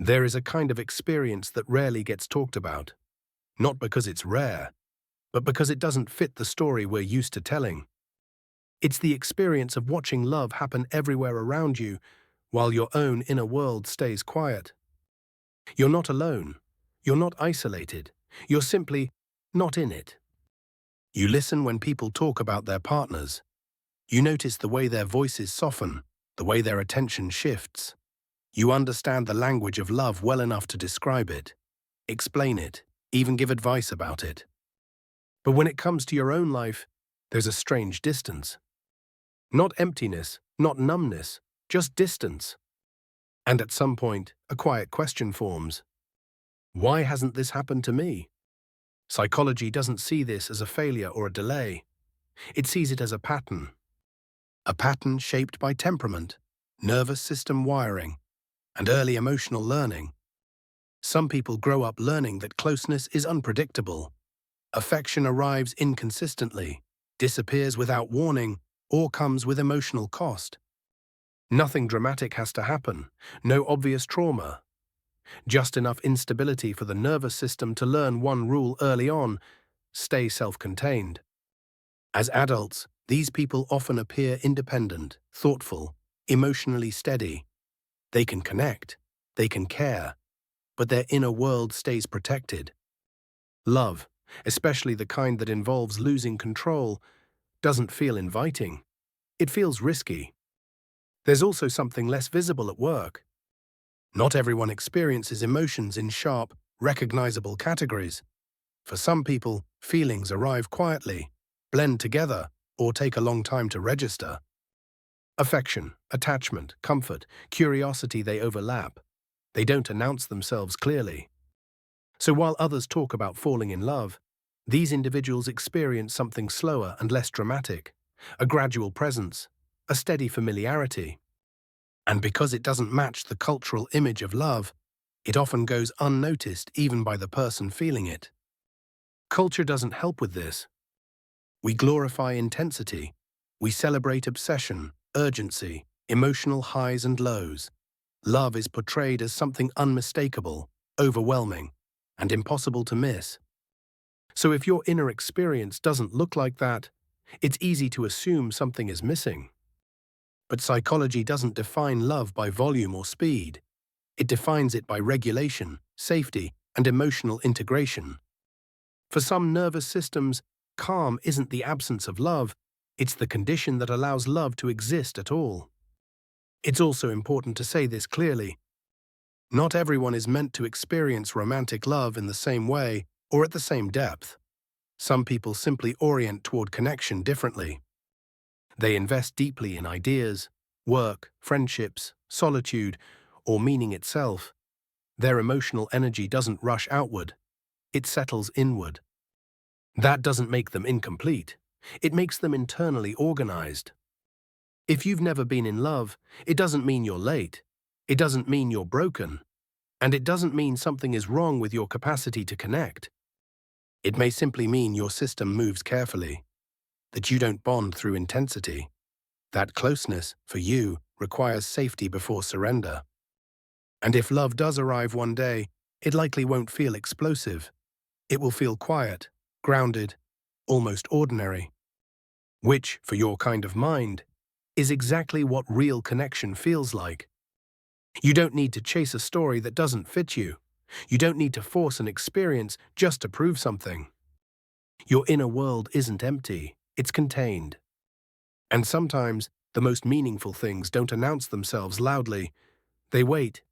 There is a kind of experience that rarely gets talked about, not because it's rare, but because it doesn't fit the story we're used to telling. It's the experience of watching love happen everywhere around you while your own inner world stays quiet. You're not alone. You're not isolated. You're simply not in it. You listen when people talk about their partners. You notice the way their voices soften, the way their attention shifts. You understand the language of love well enough to describe it, explain it, even give advice about it. But when it comes to your own life, there's a strange distance. Not emptiness, not numbness, just distance. And at some point, a quiet question forms. Why hasn't this happened to me? Psychology doesn't see this as a failure or a delay. It sees it as a pattern. A pattern shaped by temperament, nervous system wiring, and early emotional learning. Some people grow up learning that closeness is unpredictable. Affection arrives inconsistently, disappears without warning, or comes with emotional cost. Nothing dramatic has to happen, no obvious trauma. Just enough instability for the nervous system to learn one rule early on: stay self-contained. As adults, these people often appear independent, thoughtful, emotionally steady. They can connect, they can care, but their inner world stays protected. Love, especially the kind that involves losing control, doesn't feel inviting. It feels risky. There's also something less visible at work. Not everyone experiences emotions in sharp, recognizable categories. For some people, feelings arrive quietly, blend together, or take a long time to register. Affection, attachment, comfort, curiosity, they overlap. They don't announce themselves clearly. So while others talk about falling in love, these individuals experience something slower and less dramatic, a gradual presence, a steady familiarity. And because it doesn't match the cultural image of love, it often goes unnoticed even by the person feeling it. Culture doesn't help with this. We glorify intensity. We celebrate obsession, urgency, emotional highs and lows. Love is portrayed as something unmistakable, overwhelming, and impossible to miss. So if your inner experience doesn't look like that, it's easy to assume something is missing. But psychology doesn't define love by volume or speed. It defines it by regulation, safety, and emotional integration. For some nervous systems, calm isn't the absence of love, it's the condition that allows love to exist at all. It's also important to say this clearly. Not everyone is meant to experience romantic love in the same way or at the same depth. Some people simply orient toward connection differently. They invest deeply in ideas, work, friendships, solitude, or meaning itself. Their emotional energy doesn't rush outward, it settles inward. That doesn't make them incomplete. It makes them internally organized. If you've never been in love, it doesn't mean you're late. It doesn't mean you're broken. And it doesn't mean something is wrong with your capacity to connect. It may simply mean your system moves carefully, that you don't bond through intensity. That closeness, for you, requires safety before surrender. And if love does arrive one day, it likely won't feel explosive. It will feel quiet, grounded, almost ordinary. Which, for your kind of mind, is exactly what real connection feels like. You don't need to chase a story that doesn't fit you. You don't need to force an experience just to prove something. Your inner world isn't empty, it's contained. And sometimes, the most meaningful things don't announce themselves loudly. They wait,